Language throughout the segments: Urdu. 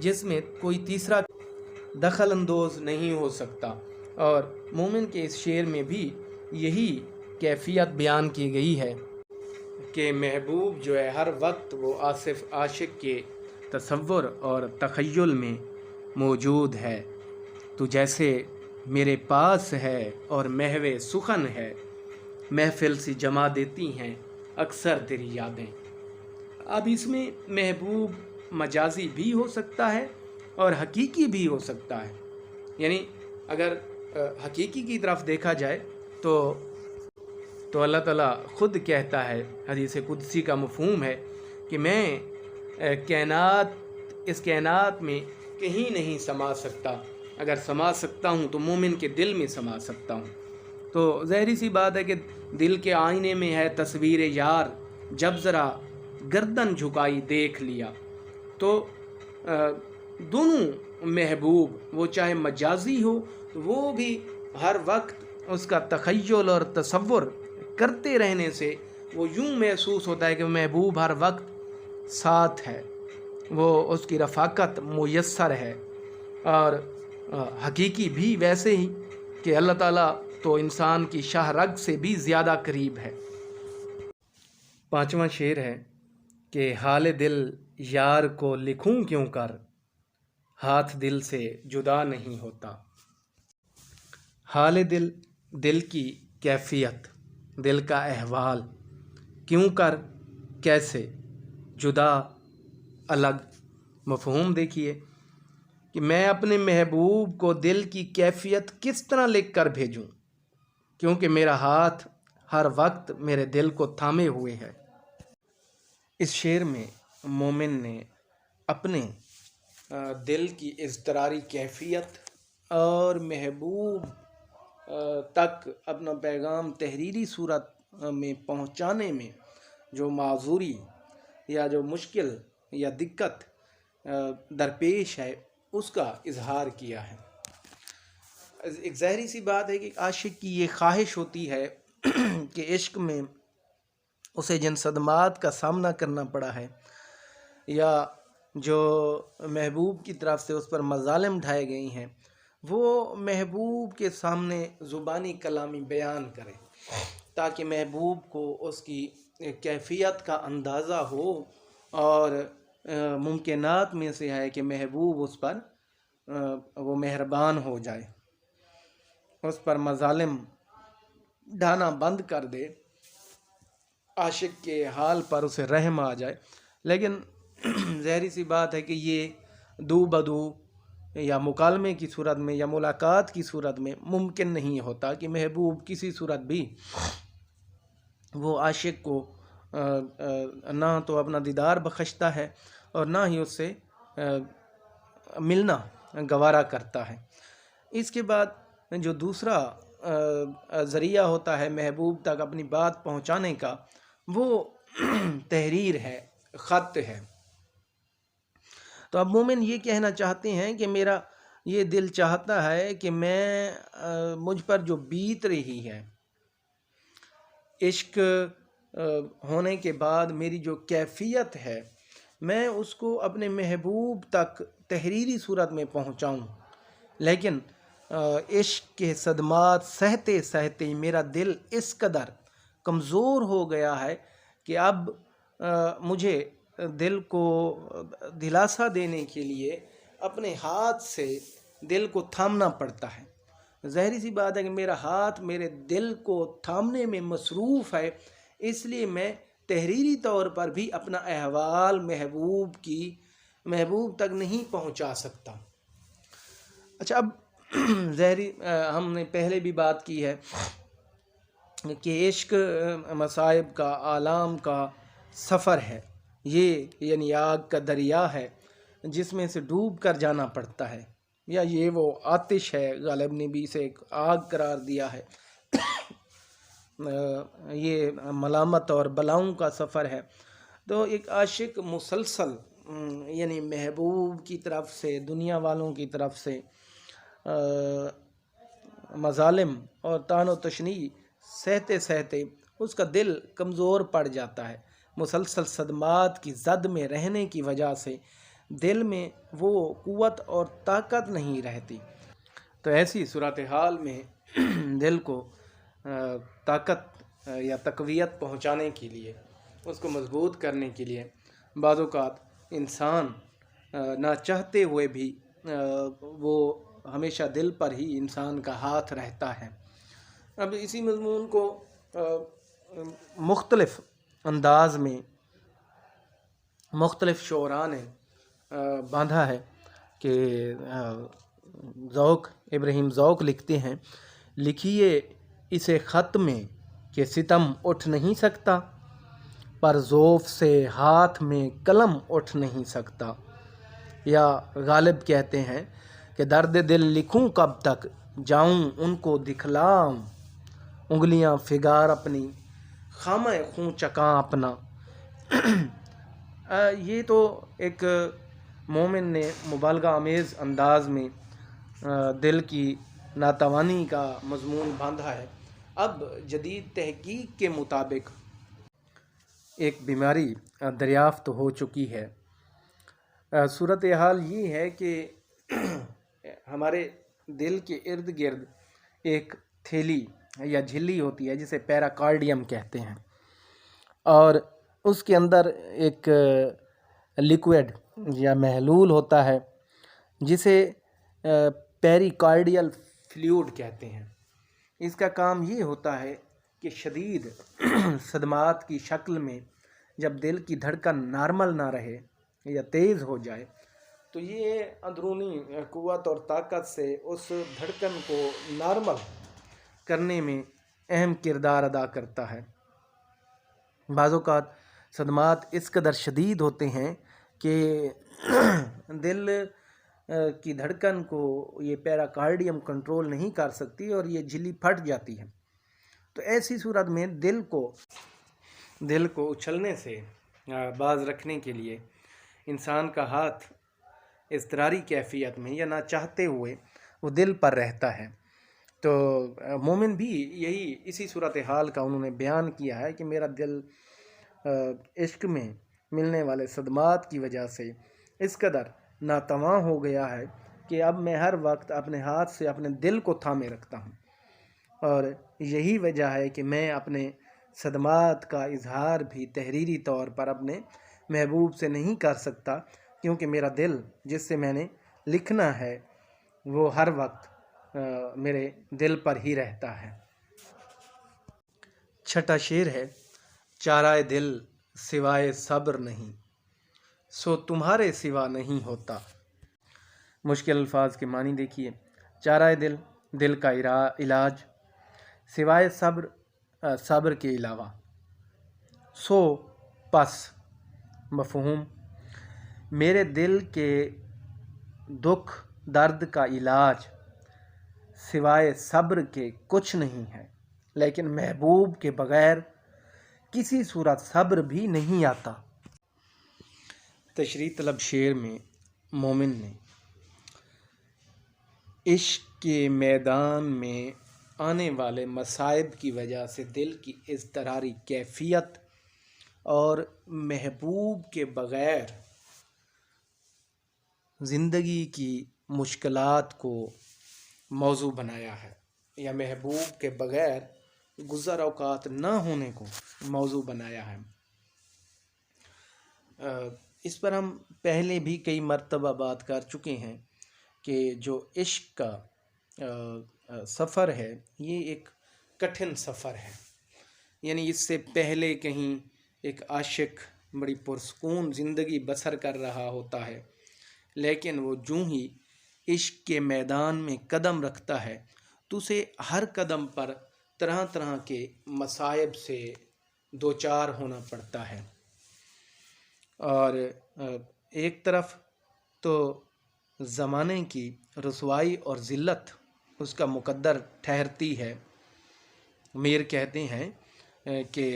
جس میں کوئی تیسرا دخل اندوز نہیں ہو سکتا۔ اور مومن کے اس شعر میں بھی یہی کیفیت بیان کی گئی ہے کہ محبوب جو ہے ہر وقت وہ آصف عاشق کے تصور اور تخیل میں موجود ہے۔ تو جیسے میرے پاس ہے اور محو سخن ہے، محفل سی جما دیتی ہیں اکثر تیری یادیں۔ اب اس میں محبوب مجازی بھی ہو سکتا ہے اور حقیقی بھی ہو سکتا ہے، یعنی اگر حقیقی کی طرف دیکھا جائے تو اللہ تعالیٰ خود کہتا ہے، حدیث قدسی کا مفہوم ہے کہ میں اس کائنات میں کہیں نہیں سما سکتا، اگر سما سکتا ہوں تو مومن کے دل میں سما سکتا ہوں۔ تو ظاہری سی بات ہے کہ دل کے آئینے میں ہے تصویر یار، جب ذرا گردن جھکائی دیکھ لیا۔ تو دونوں محبوب، وہ چاہے مجازی ہو تو وہ بھی ہر وقت اس کا تخیل اور تصور کرتے رہنے سے وہ یوں محسوس ہوتا ہے کہ محبوب ہر وقت ساتھ ہے، وہ اس کی رفاقت میسر ہے۔ اور حقیقی بھی ویسے ہی کہ اللہ تعالیٰ تو انسان کی شاہ رگ سے بھی زیادہ قریب ہے۔ 5واں شعر ہے کہ حال دل یار کو لکھوں کیوں کر، ہاتھ دل سے جدا نہیں ہوتا۔ حال دل، دل کی کیفیت، دل کا احوال، کیوں کر، کیسے، جدا، الگ۔ مفہوم دیکھیے کہ میں اپنے محبوب کو دل کی کیفیت کس طرح لکھ کر بھیجوں، کیونکہ میرا ہاتھ ہر وقت میرے دل کو تھامے ہوئے ہے۔ اس شعر میں مومن نے اپنے دل کی اضطراری کیفیت اور محبوب تک اپنا پیغام تحریری صورت میں پہنچانے میں جو معذوری یا جو مشکل یا دقت درپیش ہے اس کا اظہار کیا ہے۔ ایک ظاہری سی بات ہے کہ عاشق کی یہ خواہش ہوتی ہے کہ عشق میں اسے جن صدمات کا سامنا کرنا پڑا ہے یا جو محبوب کی طرف سے اس پر مظالم ڈھائے گئی ہیں، وہ محبوب کے سامنے زبانی کلامی بیان کرے تاکہ محبوب کو اس کی کیفیت کا اندازہ ہو، اور ممکنات میں سے ہے کہ محبوب اس پر وہ مہربان ہو جائے، اس پر مظالم ڈھانا بند کر دے، عاشق کے حال پر اسے رحم آ جائے۔ لیکن ظاہری سی بات ہے کہ یہ دو بدو یا مکالمے کی صورت میں یا ملاقات کی صورت میں ممکن نہیں ہوتا کہ محبوب کسی صورت بھی وہ عاشق کو نہ تو اپنا دیدار بخشتا ہے اور نہ ہی اس سے ملنا گوارا کرتا ہے۔ اس کے بعد جو دوسرا ذریعہ ہوتا ہے محبوب تک اپنی بات پہنچانے کا، وہ تحریر ہے، خط ہے۔ تو اب مومن یہ کہنا چاہتے ہیں کہ میرا یہ دل چاہتا ہے کہ مجھ پر جو بیت رہی ہے، عشق ہونے کے بعد میری جو کیفیت ہے، میں اس کو اپنے محبوب تک تحریری صورت میں پہنچاؤں، لیکن عشق کے صدمات سہتے سہتے میرا دل اس قدر کمزور ہو گیا ہے کہ اب مجھے دل کو دلاسا دینے کے لیے اپنے ہاتھ سے دل کو تھامنا پڑتا ہے۔ ظاہری سی بات ہے کہ میرا ہاتھ میرے دل کو تھامنے میں مصروف ہے، اس لیے میں تحریری طور پر بھی اپنا احوال محبوب تک نہیں پہنچا سکتا۔ اچھا، اب ہم نے پہلے بھی بات کی ہے کہ عشق مصائب کا، آلام کا سفر ہے، یہ یعنی آگ کا دریا ہے جس میں سے ڈوب کر جانا پڑتا ہے، یا یہ وہ آتش ہے، غالب نے بھی اسے ایک آگ قرار دیا ہے۔ یہ ملامت اور بلاؤں کا سفر ہے۔ تو ایک عاشق مسلسل یعنی محبوب کی طرف سے، دنیا والوں کی طرف سے مظالم اور طعن و تشنیع سہتے سہتے اس کا دل کمزور پڑ جاتا ہے، مسلسل صدمات کی زد میں رہنے کی وجہ سے دل میں وہ قوت اور طاقت نہیں رہتی۔ تو ایسی صورتحال میں دل کو طاقت یا تقویت پہنچانے کے لیے، اس کو مضبوط کرنے کے لیے بعض اوقات انسان نہ چاہتے ہوئے بھی وہ ہمیشہ دل پر ہی انسان کا ہاتھ رہتا ہے۔ اب اسی مضمون کو مختلف انداز میں مختلف شعراء نے باندھا ہے کہ ابراہیم ذوق لکھتے ہیں، لکھیے اسے خط میں کہ ستم اٹھ نہیں سکتا، پر ذوف سے ہاتھ میں قلم اٹھ نہیں سکتا۔ یا غالب کہتے ہیں کہ درد دل لکھوں کب تک، جاؤں ان کو دکھلاؤں، انگلیاں فگار اپنی، خامہ خوں چکاں اپنا۔ یہ تو ایک مومن نے مبالغہ آمیز انداز میں دل کی ناتوانی کا مضمون باندھا ہے۔ اب جدید تحقیق کے مطابق ایک بیماری دریافت ہو چکی ہے۔ صورتحال یہ ہے کہ ہمارے دل کے ارد گرد ایک تھیلی یا جھلی ہوتی ہے جسے پیراکارڈیم کہتے ہیں، اور اس کے اندر ایک لیکوڈ یا محلول ہوتا ہے جسے پیریکارڈیل فلوئڈ کہتے ہیں۔ اس کا کام یہ ہوتا ہے کہ شدید صدمات کی شکل میں جب دل کی دھڑکن نارمل نہ رہے یا تیز ہو جائے تو یہ اندرونی قوت اور طاقت سے اس دھڑکن کو نارمل کرنے میں اہم کردار ادا کرتا ہے۔ بعض اوقات صدمات اس قدر شدید ہوتے ہیں کہ دل کی دھڑکن کو یہ پیراکارڈیم کنٹرول نہیں کر سکتی اور یہ جھلی پھٹ جاتی ہے۔ تو ایسی صورت میں دل کو اچھلنے سے باز رکھنے کے لیے انسان کا ہاتھ اضطراری کیفیت میں یا نہ چاہتے ہوئے وہ دل پر رہتا ہے۔ تو مومن بھی اسی صورتحال کا انہوں نے بیان کیا ہے کہ میرا دل عشق میں ملنے والے صدمات کی وجہ سے اس قدر ناتواں ہو گیا ہے کہ اب میں ہر وقت اپنے ہاتھ سے اپنے دل کو تھامے رکھتا ہوں، اور یہی وجہ ہے کہ میں اپنے صدمات کا اظہار بھی تحریری طور پر اپنے محبوب سے نہیں کر سکتا، کیونکہ میرا دل جس سے میں نے لکھنا ہے وہ ہر وقت میرے دل پر ہی رہتا ہے۔ چھٹا شعر ہے، چارہ دل سوائے صبر نہیں، سو تمہارے سوا نہیں ہوتا۔ مشکل الفاظ کے معنی دیکھیے۔ چارہ دل، دل کا علاج، سوائے صبر کے علاوہ، سو پس مفہوم، میرے دل کے دکھ درد کا علاج سوائے صبر کے کچھ نہیں ہے، لیکن محبوب کے بغیر کسی صورت صبر بھی نہیں آتا۔ تشریح طلب شعر میں مومن نے عشق کے میدان میں آنے والے مصائب کی وجہ سے دل کی اضطراری کیفیت اور محبوب کے بغیر زندگی کی مشکلات کو موضوع بنایا ہے، یا محبوب کے بغیر گزر اوقات نہ ہونے کو موضوع بنایا ہے۔ اس پر ہم پہلے بھی کئی مرتبہ بات کر چکے ہیں کہ جو عشق کا سفر ہے یہ ایک کٹھن سفر ہے، یعنی اس سے پہلے کہیں ایک عاشق بڑی پرسکون زندگی بسر کر رہا ہوتا ہے، لیکن وہ جوں ہی عشق کے میدان میں قدم رکھتا ہے تو اسے ہر قدم پر طرح طرح کے مصائب سے دوچار ہونا پڑتا ہے، اور ایک طرف تو زمانے کی رسوائی اور ذلت اس کا مقدر ٹھہرتی ہے۔ میر کہتے ہیں کہ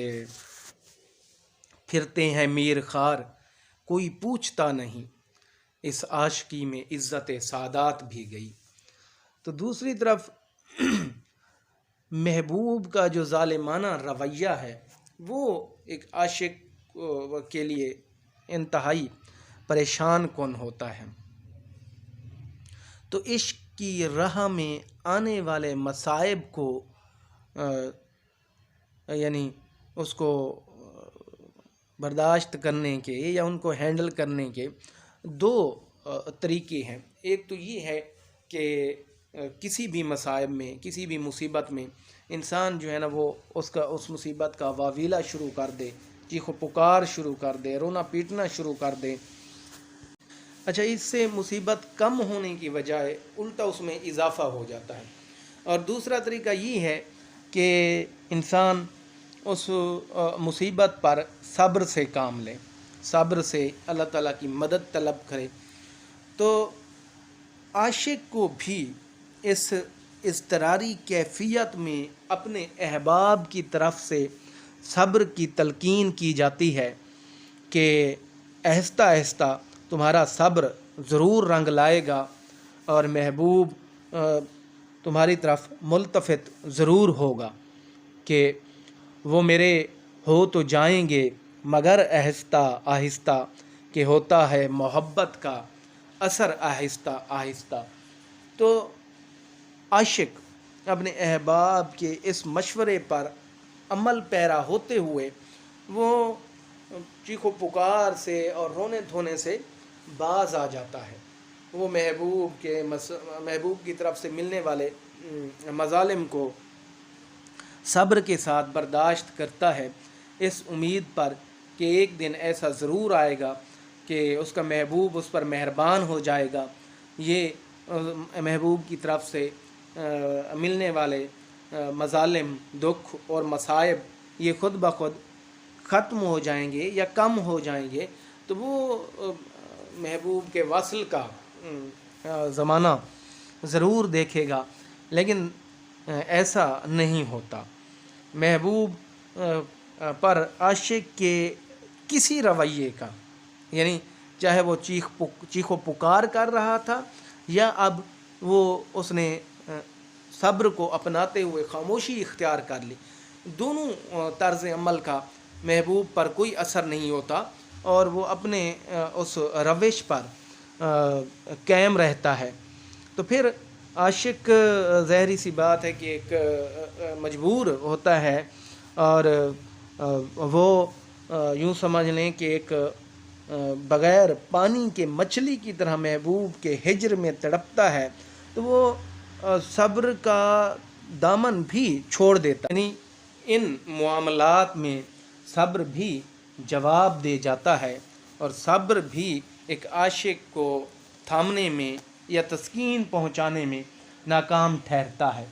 پھرتے ہیں میر خار کوئی پوچھتا نہیں، اس عاشقی میں عزت سادات بھی گئی۔ تو دوسری طرف محبوب کا جو ظالمانہ رویہ ہے وہ ایک عاشق کے لیے انتہائی پریشان کون ہوتا ہے۔ تو عشق کی راہ میں آنے والے مصائب کو یعنی اس کو برداشت کرنے کے یا ان کو ہینڈل کرنے کے دو طریقے ہیں۔ ایک تو یہ ہے کہ کسی بھی مصائب میں، کسی بھی مصیبت میں انسان جو ہے نا وہ اس مصیبت کا واویلا شروع کر دے، چیخ و پکار شروع کر دے، رونا پیٹنا شروع کر دے۔ اچھا، اس سے مصیبت کم ہونے کی بجائے الٹا اس میں اضافہ ہو جاتا ہے۔ اور دوسرا طریقہ یہ ہے کہ انسان اس مصیبت پر صبر سے کام لے، صبر سے اللہ تعالیٰ کی مدد طلب کرے۔ تو عاشق کو بھی اس اضطراری کیفیت میں اپنے احباب کی طرف سے صبر کی تلقین کی جاتی ہے کہ آہستہ آہستہ تمہارا صبر ضرور رنگ لائے گا اور محبوب تمہاری طرف ملتفت ضرور ہوگا، کہ وہ میرے ہو تو جائیں گے مگر آہستہ آہستہ، کہ ہوتا ہے محبت کا اثر آہستہ آہستہ۔ تو عاشق اپنے احباب کے اس مشورے پر عمل پیرا ہوتے ہوئے وہ چیخ و پکار سے اور رونے دھونے سے باز آ جاتا ہے۔ وہ محبوب کی طرف سے ملنے والے مظالم کو صبر کے ساتھ برداشت کرتا ہے، اس امید پر کہ ایک دن ایسا ضرور آئے گا کہ اس کا محبوب اس پر مہربان ہو جائے گا، یہ محبوب کی طرف سے ملنے والے مظالم، دکھ اور مصائب یہ خود بخود ختم ہو جائیں گے یا کم ہو جائیں گے، تو وہ محبوب کے وصل کا زمانہ ضرور دیکھے گا۔ لیکن ایسا نہیں ہوتا۔ محبوب پر عاشق کے کسی رویے کا، یعنی چاہے وہ چیخ و پکار کر رہا تھا یا اب وہ اس نے صبر کو اپناتے ہوئے خاموشی اختیار کر لی، دونوں طرز عمل کا محبوب پر کوئی اثر نہیں ہوتا اور وہ اپنے اس روش پر قائم رہتا ہے۔ تو پھر عاشق ظاہری سی بات ہے کہ ایک مجبور ہوتا ہے اور وہ یوں سمجھ لیں کہ ایک بغیر پانی کے مچھلی کی طرح محبوب کے ہجر میں تڑپتا ہے، تو وہ صبر کا دامن بھی چھوڑ دیتا ہے، یعنی ان معاملات میں صبر بھی جواب دے جاتا ہے اور صبر بھی ایک عاشق کو تھامنے میں یا تسکین پہنچانے میں ناکام ٹھہرتا ہے۔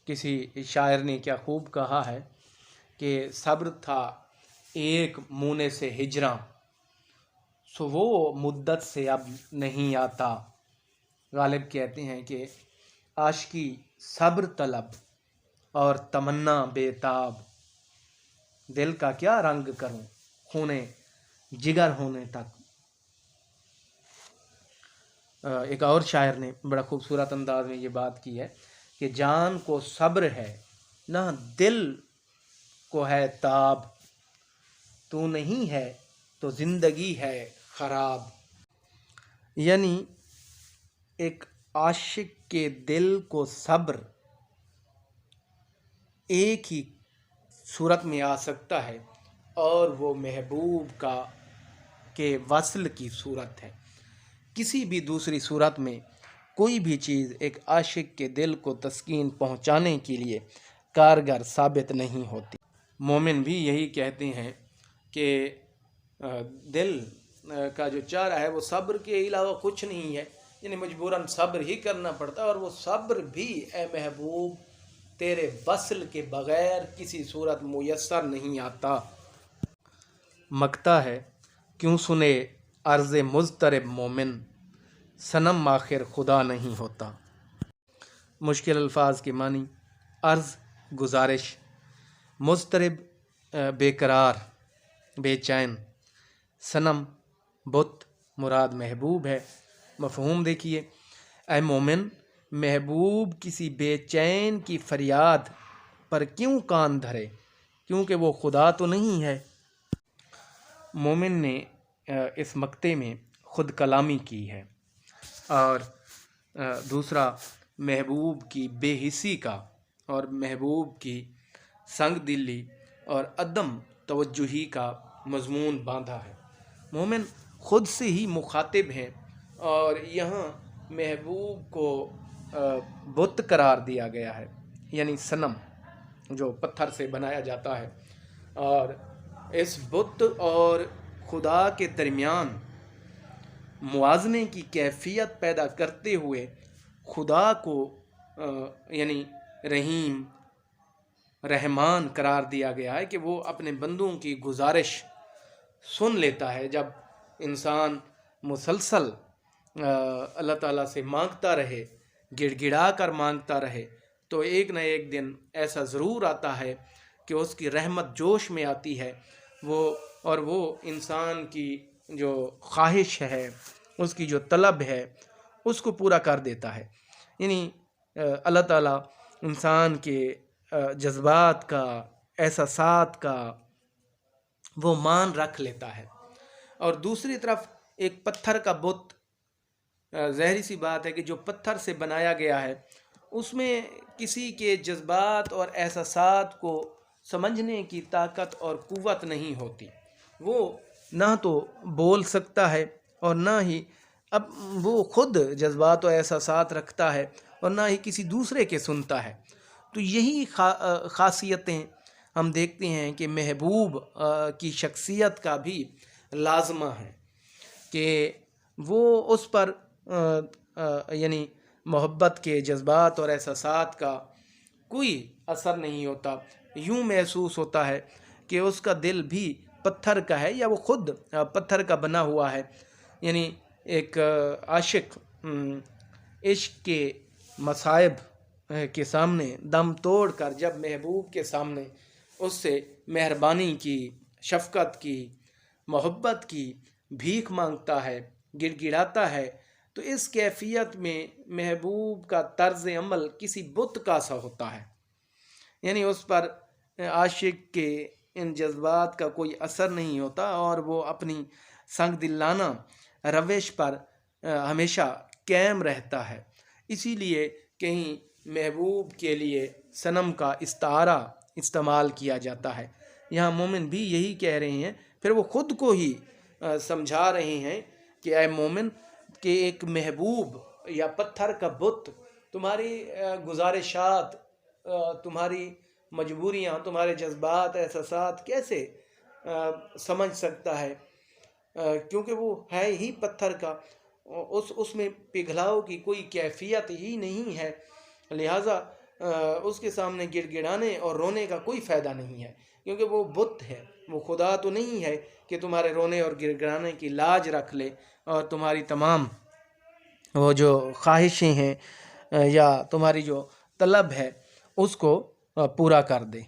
کسی شاعر نے کیا خوب کہا ہے کہ صبر تھا ایک مونے سے ہجراں، سو وہ مدت سے اب نہیں آتا۔ غالب کہتے ہیں کہ عاشقی صبر طلب اور تمنا بے تاب، دل کا کیا رنگ کروں خونے جگر ہونے تک۔ ایک اور شاعر نے بڑا خوبصورت انداز میں یہ بات کی ہے کہ جان کو صبر ہے نہ دل کو ہے تاب، تو نہیں ہے تو زندگی ہے خراب۔ یعنی ایک عاشق کے دل کو صبر ایک ہی صورت میں آ سکتا ہے اور وہ محبوب کے وصل کی صورت ہے۔ کسی بھی دوسری صورت میں کوئی بھی چیز ایک عاشق کے دل کو تسکین پہنچانے کے لیے کارگر ثابت نہیں ہوتی۔ مومن بھی یہی کہتے ہیں کہ دل کا جو چارہ ہے وہ صبر کے علاوہ کچھ نہیں ہے، یعنی مجبوراً صبر ہی کرنا پڑتا ہے، اور وہ صبر بھی اے محبوب تیرے وصل کے بغیر کسی صورت میسر نہیں آتا۔ مگتا ہے کیوں سنے عرض مضطرب مومن، صنم آخر خدا نہیں ہوتا۔ مشکل الفاظ کے معنی: عرض گزارش، مضطرب بے قرار بے چین، صنم بت مراد محبوب ہے۔ مفہوم دیکھیے: اے مومن، محبوب کسی بے چین کی فریاد پر کیوں کان دھرے، کیونکہ وہ خدا تو نہیں ہے۔ مومن نے اس مقطع میں خود کلامی کی ہے، اور دوسرا محبوب کی بے حسی کا اور محبوب کی سنگ دلی اور عدم توجہی کا مضمون باندھا ہے۔ مومن خود سے ہی مخاطب ہیں، اور یہاں محبوب کو بت قرار دیا گیا ہے، یعنی صنم جو پتھر سے بنایا جاتا ہے، اور اس بت اور خدا کے درمیان موازنے کی کیفیت پیدا کرتے ہوئے خدا کو یعنی رحیم رحمان قرار دیا گیا ہے کہ وہ اپنے بندوں کی گزارش سن لیتا ہے۔ جب انسان مسلسل اللہ تعالیٰ سے مانگتا رہے، گڑ گڑا کر مانگتا رہے، تو ایک نہ ایک دن ایسا ضرور آتا ہے کہ اس کی رحمت جوش میں آتی ہے، وہ انسان کی جو خواہش ہے، اس کی جو طلب ہے، اس کو پورا کر دیتا ہے۔ یعنی اللہ تعالیٰ انسان کے جذبات کا، احساسات کا وہ مان رکھ لیتا ہے۔ اور دوسری طرف ایک پتھر کا بت، ظاہری سی بات ہے کہ جو پتھر سے بنایا گیا ہے اس میں کسی کے جذبات اور احساسات کو سمجھنے کی طاقت اور قوت نہیں ہوتی۔ وہ نہ تو بول سکتا ہے اور نہ ہی اب وہ خود جذبات و احساسات رکھتا ہے اور نہ ہی کسی دوسرے کے سنتا ہے۔ تو یہی خاصیتیں ہم دیکھتے ہیں کہ محبوب کی شخصیت کا بھی لازمہ ہے کہ وہ اس پر یعنی محبت کے جذبات اور احساسات کا کوئی اثر نہیں ہوتا۔ یوں محسوس ہوتا ہے کہ اس کا دل بھی پتھر کا ہے یا وہ خود پتھر کا بنا ہوا ہے۔ یعنی ایک عاشق عشق کے مصائب کے سامنے دم توڑ کر جب محبوب کے سامنے اس سے مہربانی کی، شفقت کی، محبت کی بھیک مانگتا ہے، گڑ گڑاتا ہے، تو اس کیفیت میں محبوب کا طرز عمل کسی بت کا سا ہوتا ہے۔ یعنی اس پر عاشق کے ان جذبات کا کوئی اثر نہیں ہوتا، اور وہ اپنی سنگ دلانہ روش پر ہمیشہ قائم رہتا ہے۔ اسی لیے کہیں محبوب کے لیے صنم کا استعارہ استعمال کیا جاتا ہے۔ یہاں مومن بھی یہی کہہ رہے ہیں، پھر وہ خود کو ہی سمجھا رہے ہیں کہ اے مومن، کہ ایک محبوب یا پتھر کا بت تمہاری گزارشات، تمہاری مجبوریاں، تمہارے جذبات، احساسات کیسے سمجھ سکتا ہے، کیونکہ وہ ہے ہی پتھر کا، اس میں پگھلاؤ کی کوئی کیفیت ہی نہیں ہے، لہٰذا اس کے سامنے گڑ گڑانے اور رونے کا کوئی فائدہ نہیں ہے، کیونکہ وہ بت ہے، وہ خدا تو نہیں ہے کہ تمہارے رونے اور گڑ گڑانے کی لاج رکھ لے اور تمہاری تمام وہ جو خواہشیں ہیں یا تمہاری جو طلب ہے اس کو پورا کر دے۔